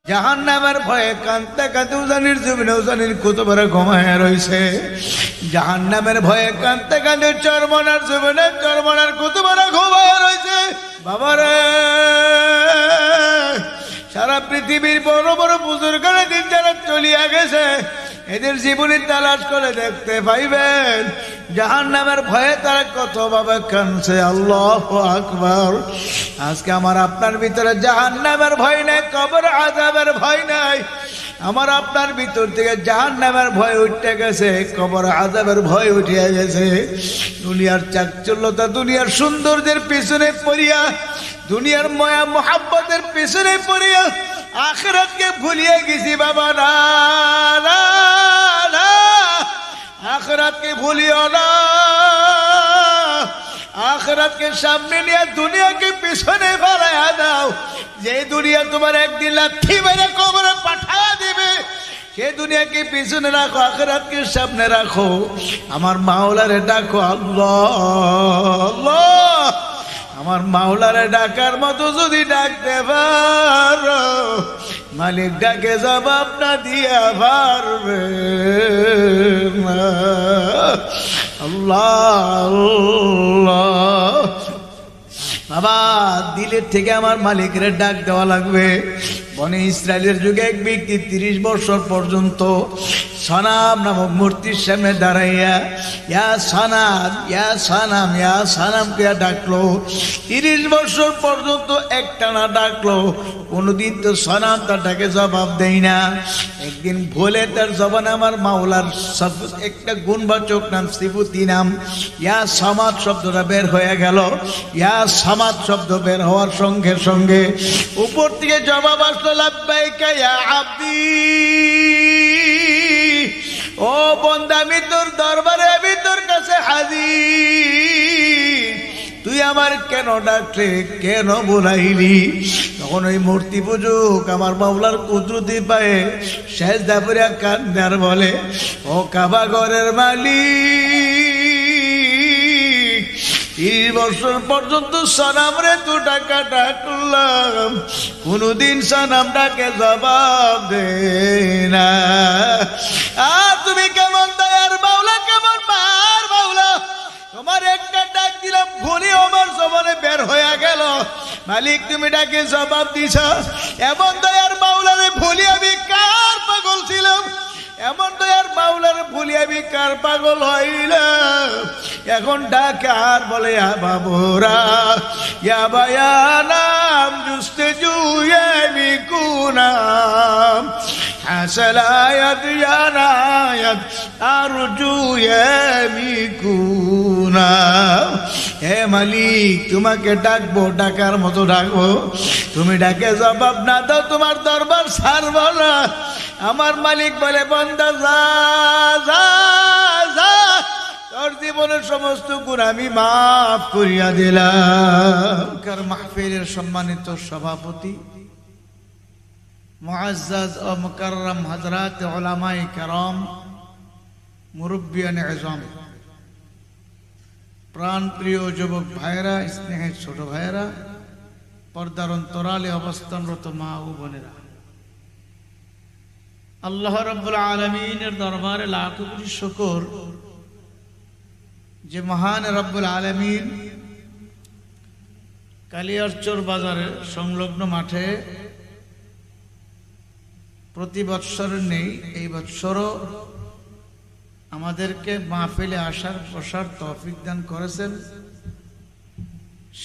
জাহান্নামের ভয়ে কাঁদতে কাঁদতে উজানির জমিনে উজানির কুতুবরা ঘুমায় রইছে। জাহান্নামের ভয়ে কাঁদতে কাঁদতে চরমনার জমিনে চরমনার কুতুবরা ঘুমায় রইছে। বাবারে, সারা পৃথিবীর বড় বড় বুজুর্গরা দিন যারা চলিয়া গেছে, এদের জীবনী তালাশ করে দেখতে পাইবেন জাহান্নামের ভয়ে তারা কত ভাবে কাঁদছে। আল্লাহু আকবার। আজকে আমার আপনার ভিতরে জাহান্নামের ভয় নাই, কবর আযাবের ভয় নাই। আমার আপনার ভিতর থেকে জাহান্নামের ভয় উঠে গেছে, কবর আযাবের ভয় উঠিয়া গেছে। দুনিয়ার চাকচল্যতা, দুনিয়ার সৌন্দর্যের পিছনে পড়িয়া, দুনিয়ার মায়া মোহাব্বতের পিছনে পড়িয়া আখিরাতকে ভুলিয়ে গেছি। বাবা না, আখিরাতকে ভুলিও না। আখিরাতকে সামনে নিয়ে দুনিয়াকে পিছনে ফেলাইয়া দাও। যে দুনিয়া তোমার একদিন লাথি মেরে কবরে পাঠিয়ে দিবে, সে দুনিয়াকে পিছনে রাখো, আখিরাতকে সামনে রাখো। আমার মাওলারে ডাকো, আল্লাহ। আমার মাওলারে ডাকার মতো যদি ডাকতে পারো, মালিক ডাকে জবাব না দিয়া পারবে না। আল্লাহ বাবা, দিলের থেকে আমার মালিকের ডাক দেওয়া লাগবে। বনে ইসরায়েলের যুগে এক ব্যক্তি 30 বছর পর্যন্ত সনাম নামক মূর্তির সামনে দাঁড়াইয়া ইয়া সানাম, ইয়া সানাম, ইয়া সানাম কে ডাকলো। 30 বছর পর্যন্ত একটানা ডাকলো। কোনদিন তো সনাম তার ডাকে জবাব দেয় না। একদিন ভুলে তার জবান আমার মাওলার একটা গুণবাচক নাম, সিফতি নাম ইয়া সামাদ শব্দটা বের হয়ে গেল। ইয়া সামাদ শব্দ বের হওয়ার সঙ্গে সঙ্গে উপর থেকে জবাব আসলো, লাব্বাইকা ইয়া আব্দি। ও বান্দা, আমি তোর দরবারে, আমি তোর কাছে হাজির। তুই আমার কেন ডাকলে, কেন বুলাইলি? তখন ওই মূর্তি পূজক আমার মাওলার কুদরতি পায়ে সেজদা করিয়া কান্দে আর বলে, ও কাবা ঘরের মালিক, 30 বছর পর্যন্ত সনামরে তো ডাকা ডাকলাম, কোনদিন সনাম ডাকে জবাব দে না। তুমি কেমন দয়ার মাওলা, কেমন মার মাওলা, তোমার একটা ডাক দিলাম ভুলি আমার জবানে বের হয়ে গেল। মালিক তুমি ডাকে জবাব দিছ। এমন দয়ার মাওলারে ভুলি আমি কার পাগল ছিলাম, এমন দয়ার মাওলার ভুলি আমি কার পাগল হইলাম। এখন ডাকে আর বলে, বাবুরা ইয়া বায়ানাম জুস্তে জুয়ে মিকুনাম হাসালায়াত ইয়ানায়াত আরজু মিকুনাম। হে মালিক, তোমাকে ডাকবো, ডাকার মতো ডাকবো। তুমি ডাকে জবাব না দাও, তোমার দরবার ছাড়ব না। আমার মালিক বলে, বান্দা যা যা যা, তোর জীবনের সমস্ত গুণ আমি মাফ করিয়া দিলাম। মাহফিলের সম্মানিত সভাপতি মুআজ্জাজ ও মুকাররম হযরত উলামায়ে কেরাম, মুরব্বিয়ানে আযম, প্রাণপ্রিয় যুবক ভাইরা, স্নেহের ছোট ভাইরা, পর্দার অন্তরালে অবস্থানরত মা ও বোনেরা, আল্লাহ রাব্বুল আলামিনের দরবারে লাখ কোটি শুকর যে মহান রব্বুল আলামিন কালিয়ারচর বাজারের সংলগ্ন মাঠে প্রতি বৎসর নেই, এই বৎসরও আমাদেরকে মাহফিলে আসার বসার তৌফিক দান করেছেন।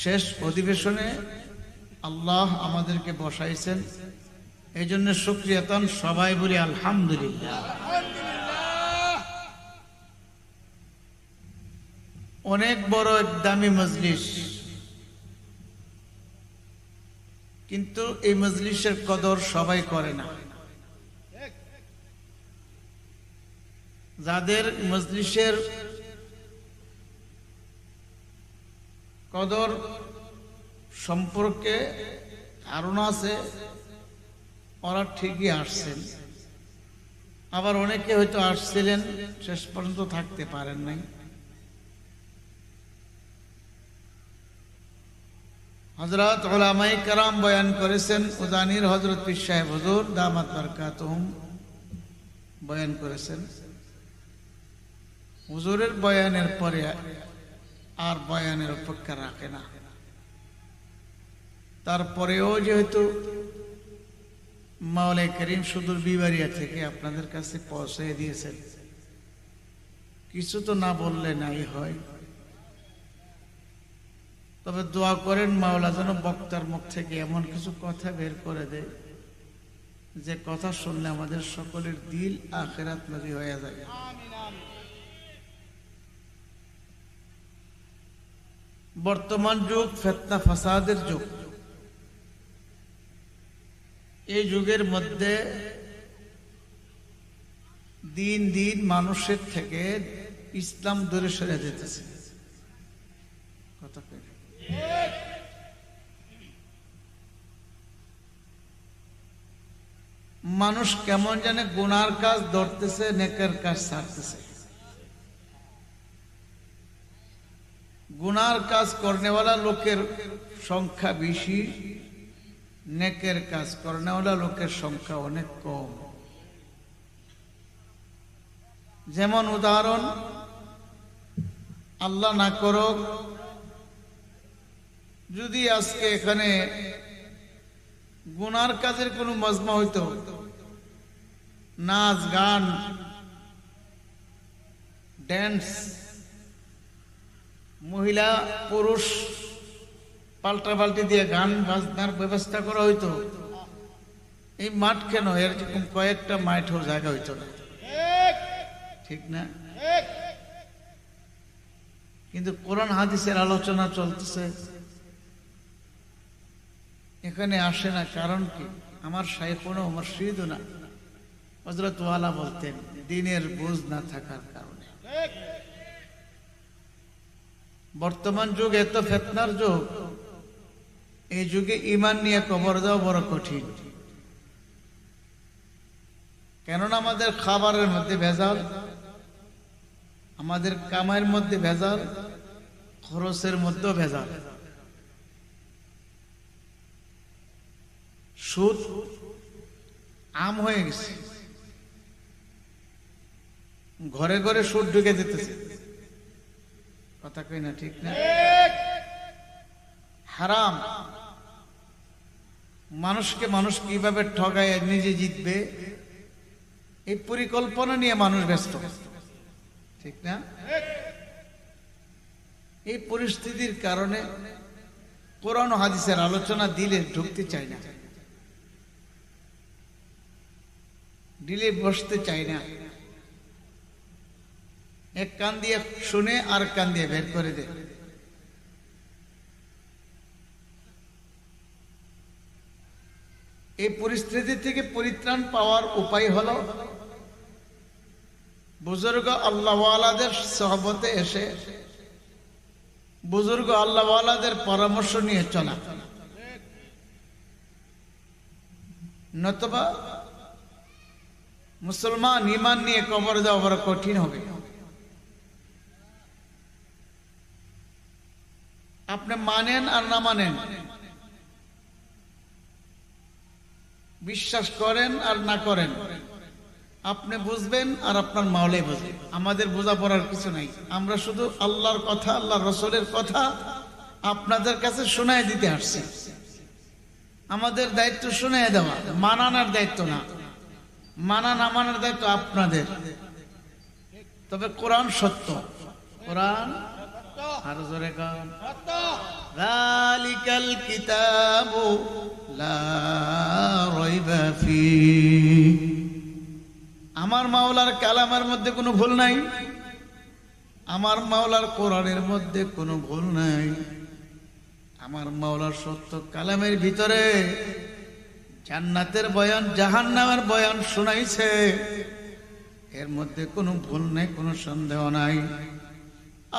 শেষ অধিবেশনে আল্লাহ আমাদেরকে বসাইছেন, এই জন্য শুকরিয়াতান সবাই বলি আলহামদুলিল্লাহ। অনেক বড় এক দামি মজলিস, কিন্তু এই মজলিসের কদর সবাই করে না। যাদের মজলিসের কদর সম্পর্কে ধারণা আছে, ওরা ঠিকই আসছেন। আবার অনেকে হয়তো আসছিলেন, শেষ পর্যন্ত থাকতে পারেন নাই। হযরত উলামায়ে কেরাম বয়ান করেছেন, উজানির হযরত পীর সাহেব হুজুর দামাত বারকাতুহুম বয়ান করেছেন, হুজুরের বয়ানের পরে আর বয়ানের অপেক্ষা রাখে না। তারপরেও যেহেতু মাওলাই করিম সুদূর বিবারিয়া থেকে আপনাদের কাছে পৌঁছে দিয়েছেন, কিছু তো না বললে নাই হয়। তবে দোয়া করেন মাওলা যেন বক্তার মুখ থেকে এমন কিছু কথা বের করে দেয় যে কথা শুনলে আমাদের সকলের দিল আখিরাত নবী হয়ে যায়। বর্তমান যুগ ফিতনা ফাসাদের যুগ। এই যুগের মধ্যে দিন দিন মানুষের থেকে ইসলাম দূরে সরে যেতেছে। কথা কই মানুষ কেমন জানে গুনার কাজ ধরতেছে, নেকের কাজ ছাড়তেছে। গুনার কাজ করনেওয়ালা লোকের সংখ্যা বেশি, নেকের কাজ করনেওয়ালা লোকের সংখ্যা অনেক কম। যেমন উদাহরণ, আল্লাহ না করুক যদি আজকে এখানে গুনার কাজের কোনো মজমা হইতো, নাচ গান ড্যান্স, মহিলা পুরুষ পাল্টাপাল্টি দিয়ে গান বাজনার ব্যবস্থা করা হইতো, এই মাঠ কেন এরকম কয়েকটা মাঠও জায়গা হইতো না, ঠিক না? কিন্তু কোরআন হাদিসের আলোচনা চলতেছে, এখানে আসে না। কারণ কি? আমার শাইখুনা মুর্শিদুনা হযরত ওয়ালা বলতেন, দ্বীনের বুঝ না থাকার কারণে। বর্তমান যুগ এত ফিতনার যুগ, এই যুগে ঈমান নিয়ে কবর দেওয়া বড় কঠিন। কেননা আমাদের খাবারের মধ্যে ভেজাল, আমাদের কামাইয়ের মধ্যে ভেজাল, খরচের মধ্যেও ভেজাল। সুদ আম হয়ে গেছে, ঘরে ঘরে সুদ ঢুকে যেতেছে। কথা কই না, ঠিক না? হারাম। মানুষকে মানুষ কিভাবে ঠগায় নিজে জিতবে, এই পরিকল্পনা নিয়ে মানুষ ব্যস্ত, ঠিক না? এই পরিস্থিতির কারণে কোরআন ও হাদিসের আলোচনা দিলে ঢুকতে চায় না, দিলে বসতে চায় না। এক কান দিয়ে শুনে আর কান দিয়ে বের করে দেয়। এই পরিস্থিতি থেকে পরিত্রাণ পাওয়ার উপায় হলো বুজুর্গ আল্লাহওয়ালাদের সহবতে এসে বুজুর্গ আল্লাহওয়ালাদের পরামর্শ নিয়ে চলা, নতুবা মুসলমান ঈমান নিয়ে কবর দেওয়া বড় কঠিন হবে। আপনি মানেন আর না মানেন, বিশ্বাস করেন আর না করেন, আপনি বুঝবেন আর আপনার মাওলাই বুঝবেন। আমাদের বোঝাপড়ার কিছু নাই, আমরা শুধু আল্লাহর কথা, আল্লাহর রাসূলের কথা আপনাদের কাছে শোনায় দিতে আসছি। আমাদের দায়িত্ব শোনায় দেওয়া, মানানোর দায়িত্ব না। মানা না মানার দায়িত্ব আপনাদের। তবে কোরআন সত্য, কোরআন আর জোরে গান, যালিকাল কিতাবু লা রাইবা ফীহ। আমার মাওলার কালামের মধ্যে কোনো ভুল নাই, আমার মাওলার কোরআনের মধ্যে কোনো ভুল নাই। আমার মাওলার সত্য কালামের ভিতরে জান্নাতের বয়ান, জাহান্নামের বয়ান শোনাইছে, এর মধ্যে কোনো ভুল নাই, কোনো সন্দেহ নাই।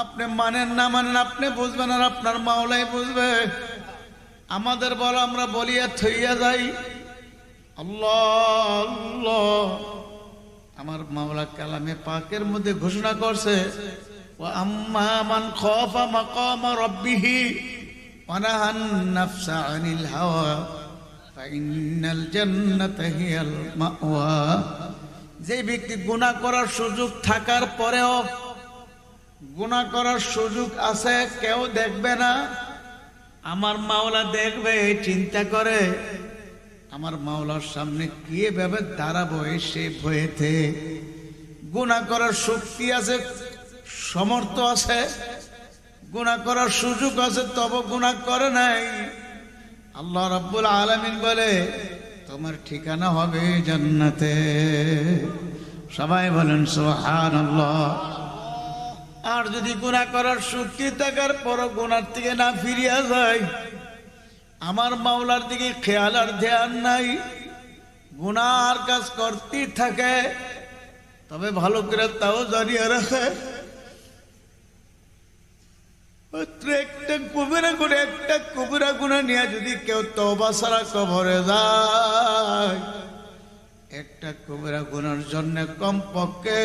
আপনি মানেন না মানেন, আপনি বুঝবেন আর আপনার মাওলাই বুঝবে। আমাদের বল আমরা বলিয়া থইয়া যাই আল্লাহ আল্লাহ। আমার মাওলা কালামে পাকের মধ্যে ঘোষণা করছে, ওয়া আম্মা মান খাফা মাকাম রাব্বিহি ওয়ানাহান নাফসা আনিল হাওয়া ফাইন্নাল জান্নাতা হিয়াল মাওয়া। যে ব্যক্তি গুনাহ করার সুযোগ থাকার পরেও, গুনাহ করার সুযোগ আছে, কেউ দেখবে না, আমার মাওলা দেখবে চিন্তা করে, আমার মাওলার সামনে কিভাবে দাঁড়াবো সে ভয়েতে। গুনাহ করার শক্তি আছে, সমর্থ আছে, গুনাহ করার সুযোগ আছে, তবে গুনাহ করে নাই। আল্লাহ রাব্বুল আলামিন বলে তোমার ঠিকানা হবে জান্নাতে। সবাই বলেন সুবহানাল্লাহ। আর যদি গুনাহ করার শক্তি থাকার পরও গুনার থেকে না ফিরিয়া যায়, আমার মাওলার দিকে খেয়াল আর ধ্যান নাই, গুনার কাজ করতেই থাকে, তবে ভালো করে তাও জানিয়ে রাখে একটা কবিরা গুনাহ নিয়ে যদি কেউ তওবা ছাড়া কবরে যায়, একটা কবিরা গুনার জন্য কমপক্ষে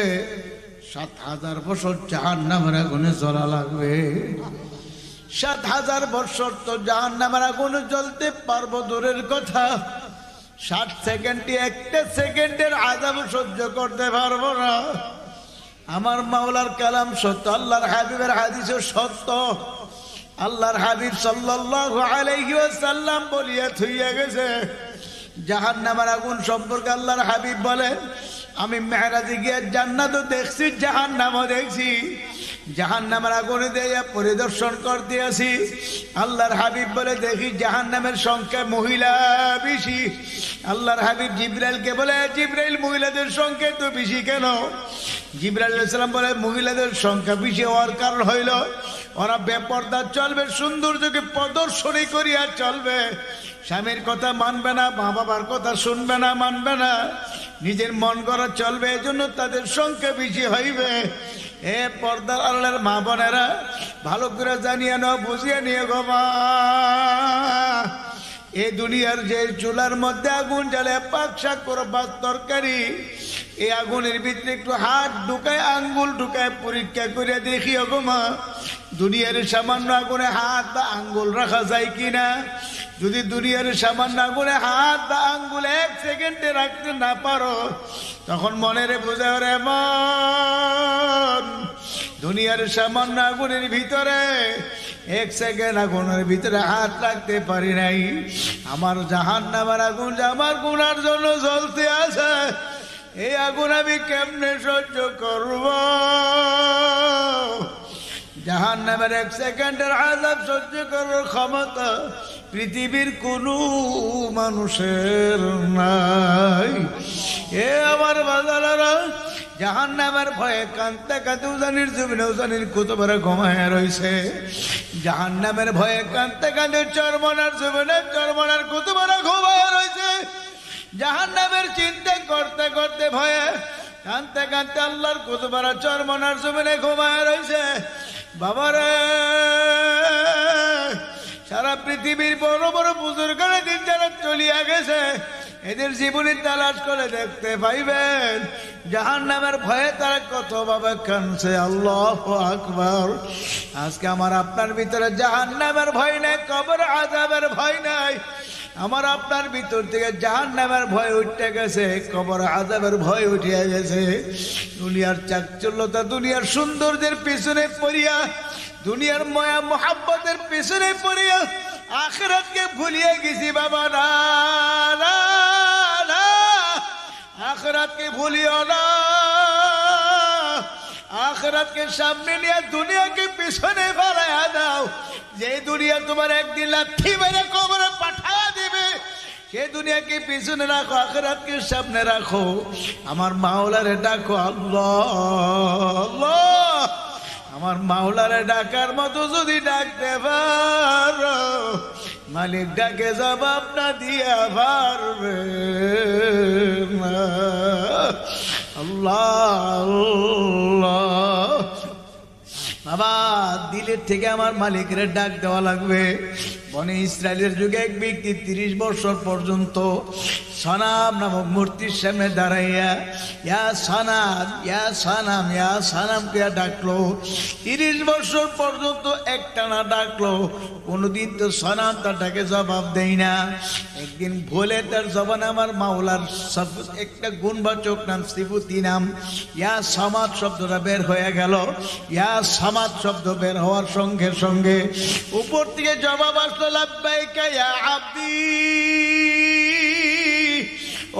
৭,০০০ বছর জাহান্নামের আগুনে জ্বলা লাগবে। ৭,০০০ বছর তো জাহান্নামের আগুনে জ্বলতে পারবো দূরের কথা, ৬০ সেকেন্ডে, একটা সেকেন্ডের আযাব সহ্য করতে পারবো না। আমার মাওলার কালাম সত্য, আল্লাহর হাবিবের হাদিসও সত্য। আল্লাহর হাবিব সাল্লাল্লাহু আলাইহি ওয়াসাল্লাম বলিয়া থইয়া গেছে জাহান্নামের আগুন সম্পর্কে। আল্লাহর হাবিব বলে আমি মেরাজে গিয়ে জান্নাতও দেখছি, জাহান্নামও দেখছি, জাহান্নামের আগুনে দিয়ে পরিদর্শন করতে আসি। আল্লাহর হাবিব বলে দেখি জাহান্নামের সংখ্যা মহিলা বেশি। আল্লাহর হাবিব জিবরাইলকে বলে জিবরাইল মহিলাদের সংখ্যা তো বেশি কেন? জিবরাইল আলাইহিস সালাম বলে মহিলাদের সংখ্যা বেশি হওয়ার কারণ হইল ওরা বেপরদা চলবে, সৌন্দর্যকে প্রদর্শনী করিয়া চলবে, স্বামীর কথা মানবে না, মা বাবার কথা শুনবে না, মানবে না, নিজের মন করা চলবে, এজন্য তাদের সংখ্যা বেশি হইবে। এ পর্দার আড়ালের মা বোনেরা ভালো করে জানিয়ে নাও, বুঝিয়ে নিয়ে গো মা। এই দুনিয়ার যে চুলার মধ্যে আগুন জ্বালে পাক শাক করবার তরকারি, এই আগুনের ভিতরে একটু হাত ঢুকায়, আঙ্গুল ঢুকায় পরীক্ষা করে দেখি গো মা, দুনিয়ার সামান্য আগুনে হাত বা আঙ্গুল রাখা যায় কিনা। যদি দুনিয়ার সামান্য আগুনে হাত বা আঙ্গুল 1 সেকেন্ডে রাখতে না পারো, তখন মনেরে বোঝা রে মন, দুনিয়ার সামান্য আগুনের ভিতরে 1 সেকেন্ড আগুনের ভিতরে হাত রাখতে পারি নাই, আমার জাহান্নামের আগুন আমার গুনার জন্য জ্বলতে আছে, এই আগুন আমি কেমনে সহ্য করব? জাহান্নামের 1 সেকেন্ডের আযাব সহ্য করার ক্ষমতা পৃথিবীর কোনো মানুষের নাই। এ আমার বাজারেরা জাহান্নামের ভয়ে কাঁদতে কাঁদতে উজানির জমিনে উজানির কুতুবরা ঘুমায় রইছে। জাহান্নামের ভয়ে কাঁদতে কাঁদতে চরমনার জমিনে চরমনার কুতুবরা ঘুমায় রইছে। জাহান্নামের চিন্তা করতে করতে ভয়ে কাঁদতে কাঁদতে আল্লাহর কুতুবরা চরমনার জমিনে ঘুমায় রইছে। বাবারে, সারা পৃথিবীর বড় বড় বুজুর্গরা দিন যারা চলিয়া গেছে, এদের জীবনী তালাশ করে দেখতে পাইবেন জাহান্নামের ভয়ে তারা কতভাবে কাঁদছে। আল্লাহু আকবার। আজকে আমার আপনার ভিতরে জাহান্নামের ভয় নাই, কবর আযাবের ভয় নাই। আমার আপনার ভিতর থেকে জাহান্নামের ভয় উঠে গেছে, কবর আযাবের ভয় উঠিয়া গেছে। দুনিয়ার চাকচল্যতা, দুনিয়ার সৌন্দর্যের পিছনে পড়িয়া, দুনিয়ার মায়া মোহাব্বতের পিছনে পড়িয়া আখিরাতকে ভুলিয়ে গেছি বাবা। না না না, আখিরাতকে ভুলিও না। আখিরাতকে সামনে নিয়ে দুনিয়াকে পিছনে ফেলাইয়া দাও। যে দুনিয়া তোমার একদিন লাথি মেরে কবরে পাঠায়া দিবে, সেই দুনিয়াকে পিছনে রাখো, আখিরাতকে সামনে রাখো। আমার মাওলারে ডাকো, আল্লাহ আল্লাহ। আমার মাওলারে ডাকার মতো যদি ডাকতে পারো, মালিক ডাকে জবাব না দিয়া পারবে না। আল্লাহ আল্লাহ। বাবা, দিলের থেকে আমার মালিকের ডাক দেওয়া লাগবে। বনে ইসরায়েলের যুগে এক ব্যক্তি 30 বছর পর্যন্ত সনাম নামক মূর্তির সামনে দাঁড়াইয়া ইয়া সানাম কে ডাকলো। 30 বছর পর্যন্ত একটানা ডাকলো, কোনদিন তো সনাম তার ডাকে জবাব দেয় না। একদিন ভোলে তার জবান আমার মাওলার একটা গুণবাচক নাম সিফতি নাম ইয়া সামাদ শব্দটা বের হয়ে গেল। ইয়া সামাদ শব্দ বের হওয়ার সঙ্গে সঙ্গে উপর থেকে জবাব আসলো লাব্বাইকা ইয়া আব্দি,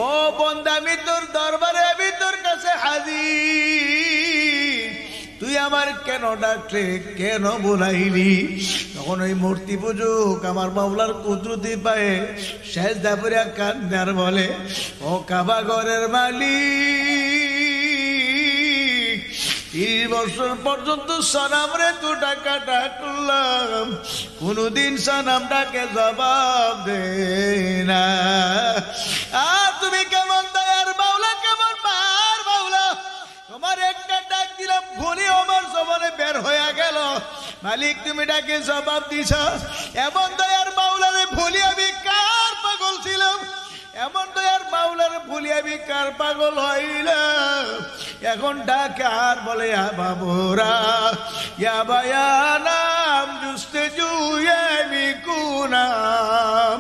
ও বন্দা আমি তোর দরবারে, আমি তোর কাছে হাজির, তুই আমার কেন ডাকলে, কেন বলাইলি? তখন ওই মূর্তি পূজক আমার মাওলার কুদরতি পায়ে সেজদা করে কান্দার বলে, ও কাবা ঘরের মালিক, 30 বছর পর্যন্ত সনাম রে তু ডাকা ডাকলাম, কোনদিন সনাম ডাকে জবাব দে না। আর তুমি কেমন দয়ার মাওলা, কেমন মার মাওলা, তোমার একটা ডাক দিলাম ভুলি আমার জবানে বের হয়ে গেল, মালিক তুমি ডাকে জবাব দিছ। এমন দয়ার মাওলারে ভুলি আমি কার পাগল ছিলাম, এমন দয়ার মাওলারে ভুলি আমি কার পাগল হইলাম। এখন ডাকে আর বলে ইয়া বাবুরা ইয়া বায়ানাম জুস্তে জুয়ে মিকুনাম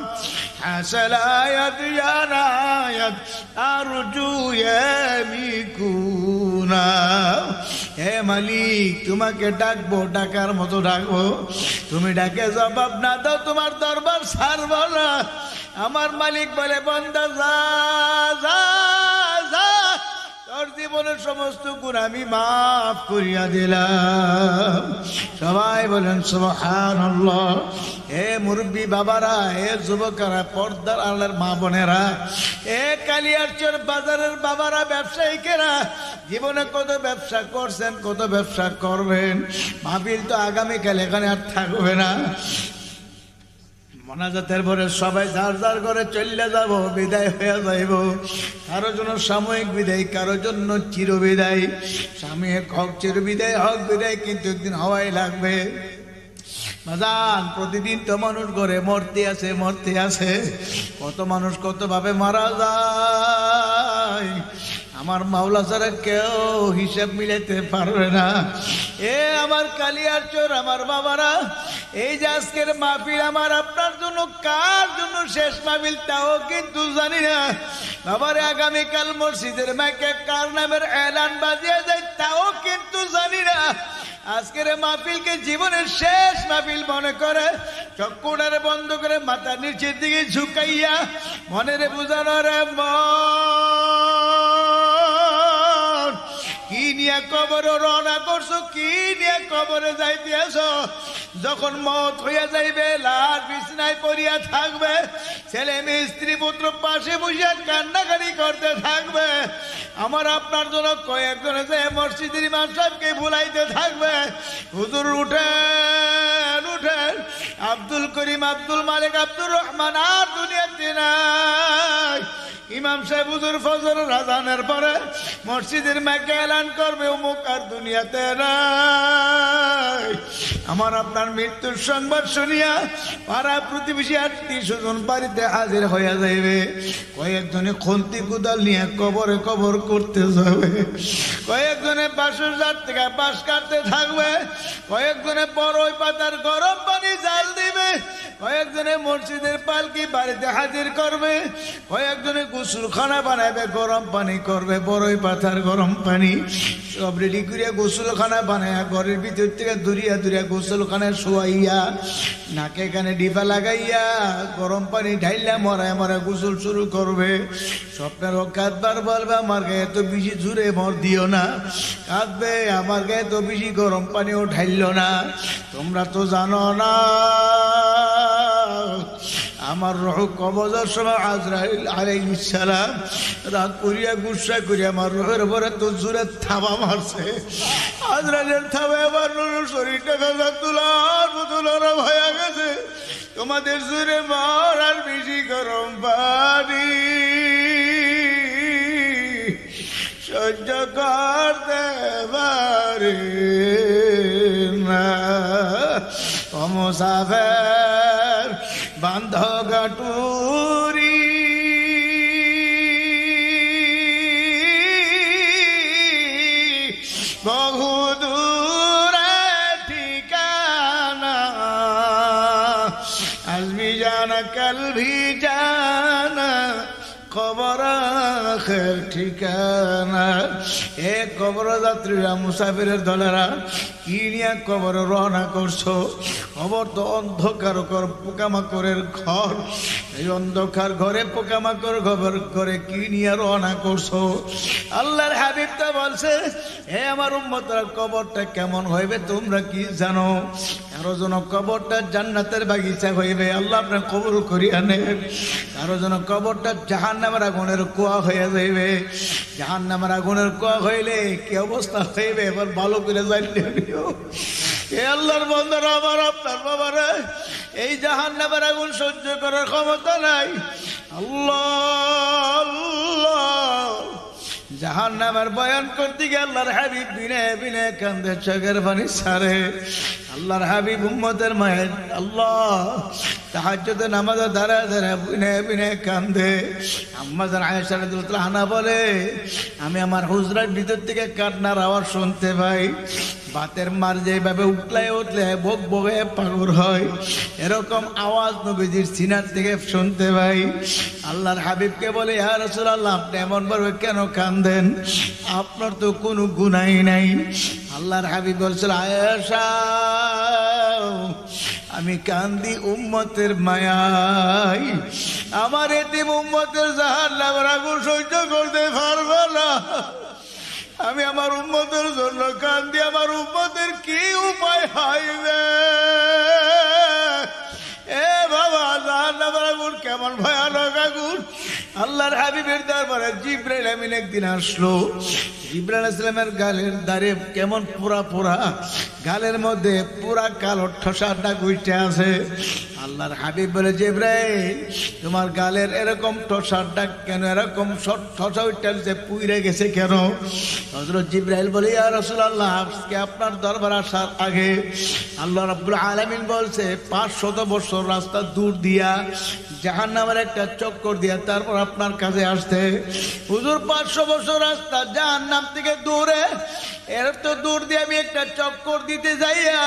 হাসালায়াত ইয়া নায়াত আরজু ইয়ামিকুনাম। হে মালিক তোমাকে ডাকবো, ডাকার মতো ডাকবো, তুমি ডাকে জবাব না দাও তোমার দরবার ছাড়ব না। আমার মালিক বলে বান্দা যা যা যা, তোর জীবনের সমস্ত গুনাহ আমি মাফ করিয়া দিলাম। সবাই বলেন সুবহানাল্লাহ। হে মুরব্বী বাবারা, হে যুবকেরা, পর্দার আড়ালের মা বোনেরা, হে কালিয়ারচর বাজারের বাবারা, ব্যবসায়িকেরা, জীবনে কত ব্যবসা করছেন, কত ব্যবসা করবেন, মাহফিল তো আগামীকাল এখানে আর থাকবে না। মোনাজাতের পরে সবাই যার যার ঘরে চলে যাব, বিদায় হয়ে যাইব। কারো জন্য সাময়িক বিদায়, কারো জন্য চির বিদায়। সাময়িক হোক, চির বিদায় হোক, বিদায় কিন্তু একদিন হওয়াই লাগবে। বাজান, প্রতিদিন তো মানুষ ঘরে মরতে আছে, মরতে আছে। কত মানুষ কত ভাবে মারা যায়, আমার মাওলা ছাড়া কেউ হিসাব মিলাতে পারবে না। এ আমার কালিয়ারচর আমার বাবারা, এই যে আজকের মাহফিল আমার আপনার জন্য, কার জন্য শেষ মাহফিল তাও কিন্তু জানি না। বাবারে আগামীকাল মসজিদের মাইকে কার নামের এলান বাজিয়ে যায় তাও কিন্তু জানি না। আজকের মাহফিলকে জীবনের শেষ মাহফিল মনে করে চক্ষুটারে বন্ধ করে মাথা নিচের দিকে ঝুঁকাইয়া মনের বুঝানো রে মন, কি নিয়ে কবরে রওনা করছো, কি নিয়ে কবরে যাইতে আসো? যখন মত হইয়া যাইবে, লাশ বিছনায় পড়িয়া থাকবে, ছেলে মেয়ে স্ত্রী পুত্র পাশে বসিয়া কান্নাকাটি করতে থাকবে। আমার আপনার জন্য কয়েকজনে যে মসজিদের ইমাম সাহেবকে ভুলাইতে থাকবে, হুজুর উঠেন উঠেন, আব্দুল করিম, আব্দুল মালিক, আব্দুর রহমান আর দুনিয়াতে নাই। ইমাম সাহেব হুজুর ফজরের আযানের পরে মসজিদের মাইকে এলান করবে, অমুক আর দুনিয়াতে নাই। আমার আপনার মৃত্যুর সংবাদ শুনিয়া পাড়া প্রতিবেশী আত্মীয় স্বজন বাড়িতে হাজির হইয়া যাইবে। কয়েকজনে খন্তি কুদাল নিয়ে কবরে কবর করতে যাবে, কয়েকজনে বাঁশের জাত থেকে বাঁশ কাটতে থাকবে, কয়েকজনে বড়ই পাতার গরম পানি জাল দিবে, কয়েকজনে মসজিদের পালকি বাড়িতে হাজির করবে, কয়েকজনে গোসলখানা বানাবে, গরম পানি করবে, বড়ই পাতার গরম পানি সব রেডি করিয়া গোসলখানা বানাইয়া ঘরের ভিতর থেকে দূরিয়া দূরিয়া গোসলখানায় শোয়াইয়া নাকে কানে ডিপা লাগাইয়া গরম পানি ঢাইলা মরায় মরা গোসল শুরু করবে। স্বপ্নের কাঁদবার বলবে, আমার গায়ে তো বেশি জুড়ে মর দিও না। কাঁদবে, আমার গায়ে তো বেশি গরম পানিও ঢাইল না। তোমরা তো জানো না আমার রূহ কবজের সময় আজরাইল আলাইহিস সালাম রাগ করিয়া গুসা করিয়া আমার রূহের উপরে তো জোরে থাবা মারছে। আজরাইলের থাবা আমার রূহের শরীরটা তুলার মতো নরম হয়ে গেছে। তোমাদের জোরে মার আর বেশি গরম পানি সহ্য করতে পারে না। ও মুসাফির বান্ধ গাটুরি কাল ভি জানা কবর আখের ঠিকানা। এ কবর যাত্রীরা, মুসাফিরের দলেরা, কি নিয়ে কবর রওনা করছো? কবর তো অন্ধকার পোকামাকড়ের ঘর। এই অন্ধকার ঘরে পোকামাকড় ঘরে কি নিয়ে রওনা করছো? আল্লাহর হাবিব তো বলছে, হে আমার উম্মতরা, কবরটা কেমন হইবে তোমরা কি জানো? কারো যেন কবরটা জান্নাতের বাগিচা হইবে, আল্লাহ আপনার কবুল করিয়া নেন। কারো যেন কবরটা জাহান্নামের আগুনের কুয়া হইয়া যাইবে। জাহান্নামের আগুনের কুয়া হইলে কি অবস্থা হইবে এবার ভালো করে জানিয়ে নিও। এ আল্লাহর বান্দারা, আমার আপনার বাবারা, এই জাহান্নামের আগুন সহ্য করার ক্ষমতা নাই। আল্লাহ জাহান্নামের বয়ান করতে গিয়ে আল্লাহর হাবিব বিনে বিনে কান্দে, চোখের পানি ছাড়ে। আল্লাহর হাবিব উম্মতের মায়ের আল্লাহ তাহাজ্জুদের নামাজে দাঁড়ায় দাঁড়ায় বিনে বিনে কান্দে। আম্মা জান আয়েশা রাদিয়াল্লাহু আনহা বলে, আমি আমার হুজরার ভিতর থেকে কান্নার আওয়াজ শুনতে পাই। বাতের মার যেভাবে উঠলে উঠলে বক বকে পাগল হয়, এরকম আওয়াজ নবীজির সিনার থেকে শুনতে পাই। আল্লাহর হাবিবকে বলে, ইয়া রাসূলুল্লাহ, আপনি এমন ভাবে কেন কাঁদেন? আপনার তো কোনো গুনাহ নাই। আল্লাহর হাবিব বলছিল, আয়েশা, আমি কান্দি উম্মতের মায়ায়। আমার এতিম উম্মতের জাহান্নামের আগুন সহ্য করতে পারবো না। আমি আমার উম্মতের জন্য কান্দি, আমার উম্মতের কি উপায় হইবে? এ বাবা, জাহান্নামের আগুন কেমন ভয়ানক আগুন! আল্লাহর হাবিবের দরবারে জিবরাইল আমিন একদিন আসলো। জিবরাইল আলাইহিস সালামের গালের দাড়ি কেমন পুরা পুরা, গালের মধ্যে পুরা কালো ঠোসা দাগ উঠে আছে। আল্লাহর হাবিব বলে, জিবরাইল, তোমার গালের এরকম ঠোসার দাগ কেন? এরকম ঠোসা উঠে পুইরে গেছে কেন? হযরত জিবরাইল বলে, ইয়া রাসূলুল্লাহ, আজকে আপনার দরবার আসার আগে আল্লাহ রাব্বুল আলামিন বলছে 500 বছর রাস্তা দূর দিয়া জাহান্নামের একটা চক্কর দিয়া তারপর আপনার কাছে আসতে। হুজুর, 500 বছর রাস্তা জাহান্নাম থেকে দূরে, এর তো দূর দিয়ে আমি একটা চক্কর দিতে যাইয়া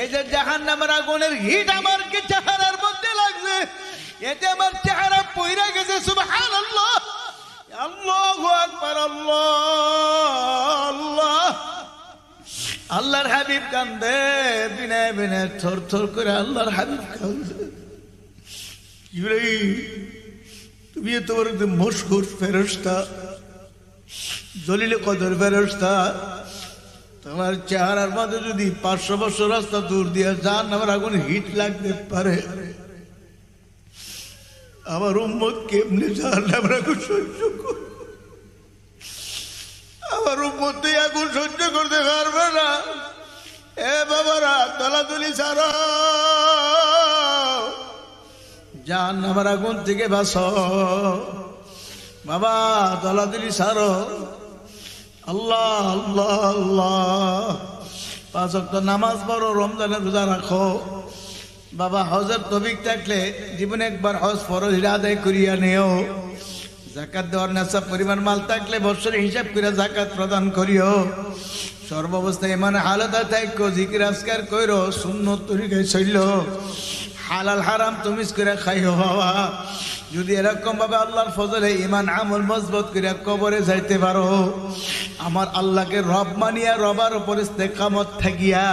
এই যে জাহান্নামের আগুনের হিট আমার কি চেহারার মধ্যে লাগছে, এতে আমার চেহারা পুইরা গেছে। সুবহানাল্লাহ, আল্লাহু আকবার, আল্লাহ। আল্লাহর হাবিব কান্দে, বিনে বিনে থর থর করে আল্লাহর হাবিব কান্দে। ইব্রাহিম, তুমি তোমার মশহুর ফেরেশতা, জলিল কদর ফেরেশতা, তোমার চেহারার মধ্যে যদি 500 বছর রাস্তা দূর দিয়ে জাহান্নামের আগুন হিট লাগতে পারে, আমার উম্মত কেমনে জাহান্নামের আগুন সহ্য করবে? আমার উম্মত এই আগুন সহ্য করতে পারবে না। এ বাবারা, দলাদলি ছাড়া, জাহান্নামের আগুন থেকে বাঁচো। বাবা, দলাদলি ছাড়ো। আল্লাহ আল্লাহ আল্লাহ। 5 ওয়াক্ত নামাজ পড়ো, রমজানের রোজা রাখো। বাবা, হজের তৌফিক থাকলে জীবনে একবার হজ ফরজ আদায় করিয়া নিও। যাকাত দেওয়ার নেশা পরিমাণ মাল থাকলে বছরে হিসাব করে যাকাত প্রদান করিও। সর্বাবস্থায় মানে হালতা থাকো, জিকির আজকার কইরো, সুন্নত তরিকায় চলল, হালাল হারাম তুমি করে খাইও। বাবা, যদি এরকম ভাবে আল্লাহর ফজলে ইমান আমল মজবুত করে কবরে যাইতে পারো, আমার আল্লাহকে রব মানিয়া রবার উপর ইস্তেকামত থাকিয়া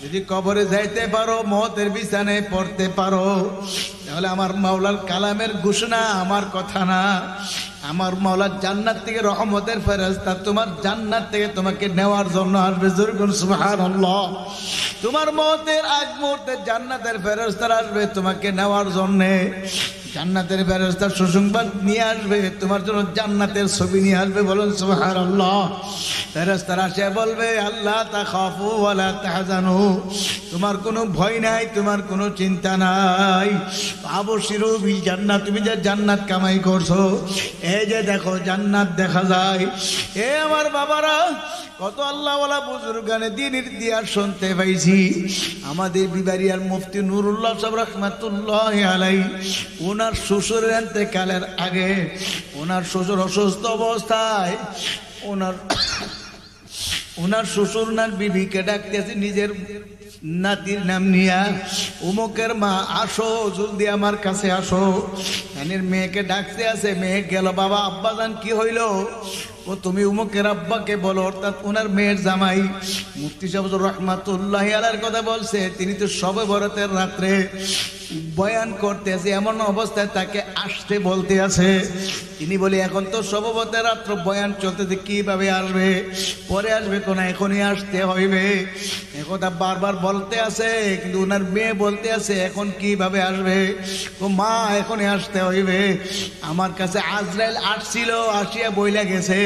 যদি কবরে যাইতে পারো, মওতের বিছানায় পড়তে পারো, তাহলে আমার মাওলার কালামের ঘোষণা, আমার কথা না। আমার মাওলার জান্নাত থেকে রহমতের ফেরেশতা তোমার জান্নাত থেকে তোমাকে নেওয়ার জন্য আসবে। জোরে বলুন সুবহানাল্লাহ। তোমার মওতের আগ মুহূর্তে জান্নাতের ফেরেশতারা আসবে তোমাকে নেওয়ার জন্য। জান্নাতের ফেরেশতা সুসংবাদ নিয়ে আসবে, তোমার জন্য জান্নাতের ছবি নিয়ে আসবে। বলুন সুবহানাল্লাহ। ফেরেশতারা এসে বলবে, আল্লাহ তাখাফু ওয়ালা তাহজানু, তোমার কোনো ভয় নাই, তোমার কোনো চিন্তা নাই। আবশিরু বিল জান্নাত, তুমি যে জান্নাত কামাই করছো, এই যে দেখো জান্নাত দেখা যায়। এ আমার বাবারা, কত আল্লাহওয়ালা বুজুর্গানে দ্বীনের ইতিহাস শুনতে পাইছি। আমাদের বিবারিয়ার মুফতি নুরুল্লাহ সাহেব রাহমাতুল্লাহ আলাইহি, ওনার শ্বশুরের ইন্তেকালের আগে ওনার শ্বশুর অসুস্থ অবস্থায় ওনার শ্বশুর নার বিবিকে ডাকতেছে নিজের নাতির নাম নিয়া, উমুকের মা আসো জলদি আমার কাছে আসো। এনের মেয়েকে ডাকতে আছে, মেয়ে গেল, বাবা আব্বাজান কি হইল? ও তুমি উমুকের আব্বাকে বলো, অর্থাৎ ওনার মেয়ের জামাই মুফতি সাহেব রহমাতুল্লাহি আলাইহির কথা বলছে। তিনি তো শবে বরাতের রাত্রে বয়ান করতে আছে, এমন অবস্থায় তাকে আসতে বলতে আছে। তিনি বলে এখন তো শবে বরাতের রাত্র বয়ান চলতেছে, কিভাবে আসবে? পরে আসবে কোন, এখনই আসতে হইবে। একথা বারবার বলতে আছে, কিন্তু ওনার মেয়ে বলতে আছে এখন কিভাবে আসবে? ও মা এখনই আসতে হইবে। আমার কাছে আজরাইল আসছিল, আসিয়া বইলা গেছে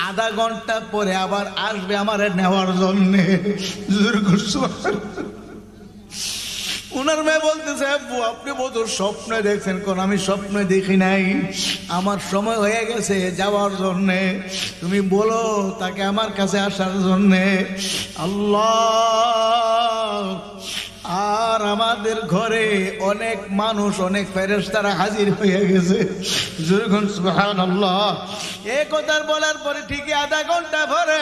আধা ঘন্টা পরে আবার আসবে আমার নেওয়ার জন্যে। উনার মেয়ে বলতেছে আব্বু আপনি বোধ স্বপ্নে দেখছেন। কোন আমি স্বপ্নে দেখি নাই, আমার সময় হয়ে গেছে যাওয়ার জন্যে, তুমি বলো তাকে আমার কাছে আসার জন্যে। আল্লাহ, আর আমাদের ঘরে অনেক মানুষ, অনেক ফেরেশতারা হাজির হয়ে গেছে। সুবহানাল্লাহ। এই কথা বলার পরে ঠিকই আধা ঘন্টা পরে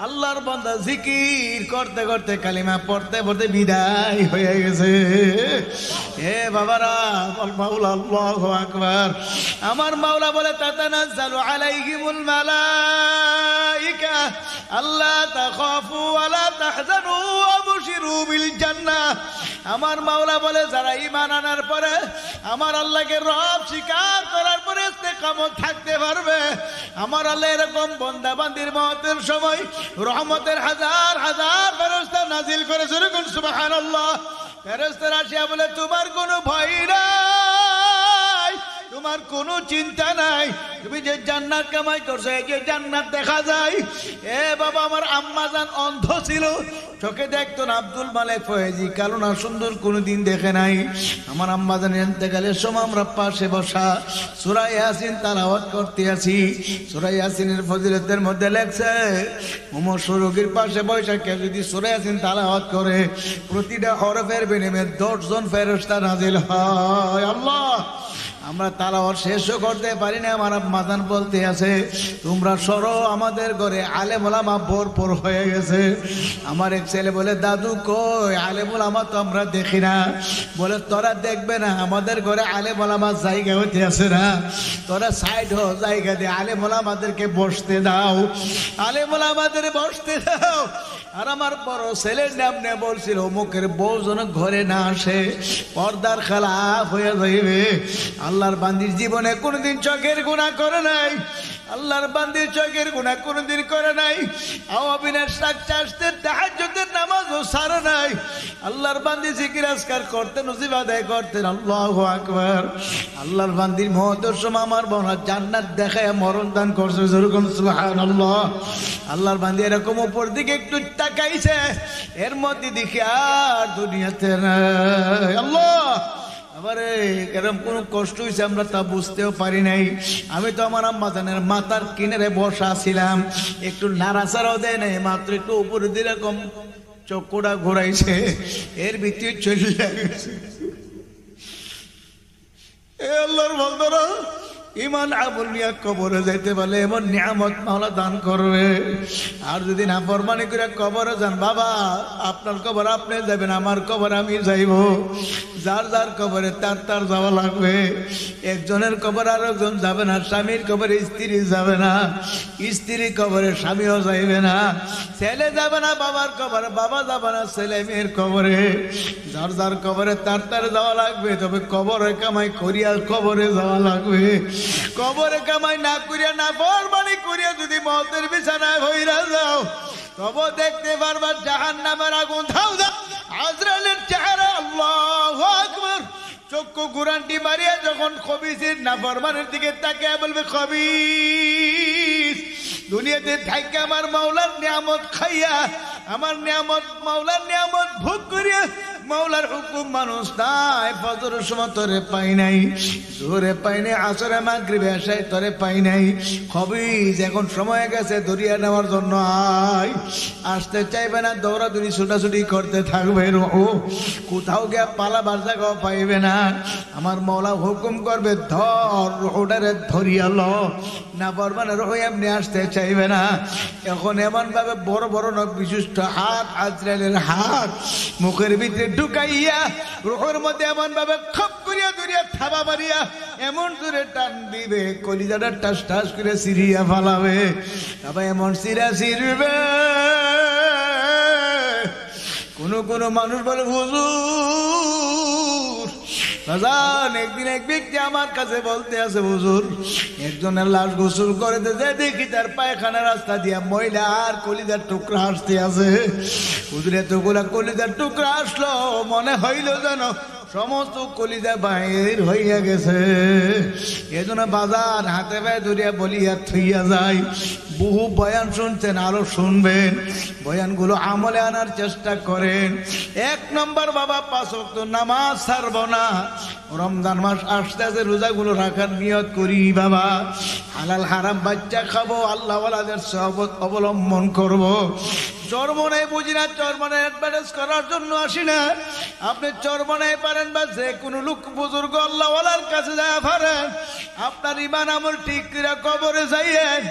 আল্লাহর বান্দা জিকির করতে করতে কালিমা পড়তে পড়তে বিদায় হয়ে গেছে। হে বাবারা, মাওলা আল্লাহু আকবার। আমার মাওলা বলে তাতানাজ্জালু আলাইহিমুল মালাইকা আল্লা তাখাফু ওয়া লা তাহজানু ওয়া বুশিরু বিল জান্নাহ। আমার মাওলা বলে যারা ঈমান আনার পরে আমার আল্লাহকে রব স্বীকার করার পরে ইস্তেকামত থাকতে পারবে, আমার আল্লাহ এরকম বান্দা বান্দির মওতের সময় রহমতের হাজার হাজার ফেরেশতা নাজিল করে। সুবহানাল্লাহ। ফেরেশতারা আসিয়া বলে তোমার কোনো ভয় নাই, তোমার কোনো চিন্তা নাই, তুমি যে জান্নাত কামাই করছো এই যে জান্নাত দেখা যায়। এ বাবা, আমার আম্মাজান অন্ধ ছিল, চোখে দেখতো না। আব্দুল মালেক ফয়েজি কালো না সুন্দর কোনোদিন দেখে নাই। আমার আম্মাজান ইন্তেকালের সময় আমরা পাশে বসা সূরা ইয়াসিন তেলাওয়াত করতে আছি। সূরা ইয়াসিনের ফজিলতের মধ্যে লেখছে মুমূর্ষ রোগীর পাশে বসে কেউ যদি সূরা ইয়াসিন তেলাওয়াত করে প্রতিটা হরফের বিনিময়ে 10 জন ফেরেশতা নাজিল হয়। আল্লাহ, আমরা তালাওয়াত শেষও করতে পারি না। আমার আম্মাজান বলতে আছে তোমরা সরো, আমাদের ঘরে আলেম ওলামা ভরপুর হয়ে গেছে। আমার এক ছেলে বলে দাদু কই আলেম ওলামা তো আমরা দেখি না। বলে তোরা দেখবে না, আমাদের ঘরে আলেম ওলামা জায়গা হইতে আছে না, তোরা সাইড হো, জায়গা দিয়ে আলেম ওলামাদেরকে বসতে দাও, আলেম ওলামাদের বসতে দাও। আর আমার বড় ছেলের নাম নিয়ে বলছিল অমুকের বউ যেন ঘরে না আসে, পর্দার খেলাফ হয়ে যাইবে। আল্লাহর বান্দির জীবনে কোনোদিন চোখের গুনাহ করে নাই, আল্লাহর বান্দির চোখের গুনাহ কোনোদিন করে নাই। আওয়াবিনের সাক্ষী আসতে তাহাজ্জুদের নামাজও ছাড়ে নাই। আল্লাহর বান্দি জিকির আজকার করতেন, নসিব আদায় করতেন। আল্লাহু আকবার। আল্লাহর বান্দির মহতের সময় আমার বোন জান্নাত দেখায় মরণ দান করছে। যেরকম সুবহানাল্লাহ। আল্লাহর বান্দি এরকম উপর দিকে একটু তাকাইছে, এর মধ্যে দেখি আর দুনিয়াতে নাই। আল্লাহ, আবারে এরকম কোন কষ্ট হয়েছে আমরা তা বুঝতেও পারি নাই। আমি তো আমার আম্মাজানের মাথার কিনারে বসা ছিলাম, একটু নাড়াচাড়াও দেয় নাই, মাত্র একটু উপরে দিয়ে এরকম চক্করটা ঘোরাইছে, এর ভিতরে চলে গেছে। এ আল্লাহর বান্দারা, ইমান আমল নিয়ে কবরে যাইতে পারলে এমন নিয়ামত মাওলা দান করবে। আর যদি না ফরমানি করে কবরে যান, বাবা আপনার কবর আপনি যাবেন, আমার কবর আমি যাইব। যার যার কবরে তার তার যাওয়া লাগবে। একজনের কবর আর একজন যাবে না, স্বামীর কবরে স্ত্রী যাবে না, স্ত্রী কবরে স্বামীও যাইবে না, ছেলে যাবে না বাবার কবরে, বাবা যাবে না ছেলে মেয়ের কবরে। যার যার কবরে তার তার যাওয়া লাগবে। তবে কবরে কামাই করিয়া কবরে যাওয়া লাগবে। কবরে কামাই না করিয়া না ফরমানি করিয়া যদি মওতের বিছানায় হইরা যাও, তবে দেখতে পারবা জাহান্নামের আগুন ধাও ধাও আজরাইলের চেহারা। আল্লাহু আকবার। চক্ষু গুরান্টি মারিয়া যখন খবিসের নাফরমানের দিকে তাকিয়ে বলবে খবিস, দুনিয়াতে থাইকা আমার মাওলার নিয়ামত খাইয়া, আমার নিয়ামত মাওলার নিয়ামত ভোগ করিয়া মাওলার হুকুম মানুষ নাই ফজরের সময় তোরে পাই নাই, জোরে পাই নাই, আসরে মাগরিবে এশায় তোরে পাই নাই, খবিজ এখন সময় গেছে দরিয়া নেওয়ার জন্য আয়। আসতে চাইবে না, দৌড়াদৌড়ি ছুটাছুটি করতে থাকবে, ও কোথাও গিয়ে পালাবার জায়গাও পাইবে না। আমার মাওলা হুকুম করবে ধর ওটারে ধরিয়া ল, না বরবানে রোহ এমনি আসতে চাইবে না। এখন এমন ভাবে বড় বড় নখ বিশিষ্ট হাত, আজরাইলের হাত মুখের ভিতরে ঢুকাইয়া রোহের মধ্যে এমন ভাবে খপ করিয়া ধরিয়া থাবা মারিয়া এমন জোরে টান দিবে কলিজাটা টাস টাস করে সিরিয়া ফালাবে। তবে এমন সিরা সিরবে কোন মানুষ বলে হুজুর বাজান, একদিন এক ব্যক্তি আমার কাছে বলতে আছে হুজুর একজনের লাশ গোসল করে যে দেখি তার পায়খানা রাস্তা দিয়া ময়লা আর কলিজার টুকরা আসতে আছে। হুজুর এতগুলা কলিজার টুকরা আসলো, মনে হইল যেন সমস্ত কলিজা বাহির হইয়া গেছে। এজন্য বাজার হাতে পায়ে ধরিয়া বলিয়া থইয়া যায়। বহু বয়ান শুনছেন, আরো শুনবেন, বয়ানগুলো আমলে আনার চেষ্টা করেন। 1 নম্বর বাবা 5 ওয়াক্ত নামাজ ছাড়বো না। রমজান মাস আসতে আসতে রোজাগুলো রাখার নিয়ত করি বাবা। হালাল হারাম বাচ্চা খাবো, আল্লাহ ওয়ালাদের সহবত অবলম্বন করবো। চরমনায় বুঝি না, চরমনায় অ্যাডভার্টাইজ করার জন্য আসি না। আপনি চরমনায় পারেন বা যে কোনো লোক বুজুর্গ আল্লাহ ওয়ালার কাছে যায় পারেন, আপনার ইমান আমল ঠিক করে কবরে যাইয়েন।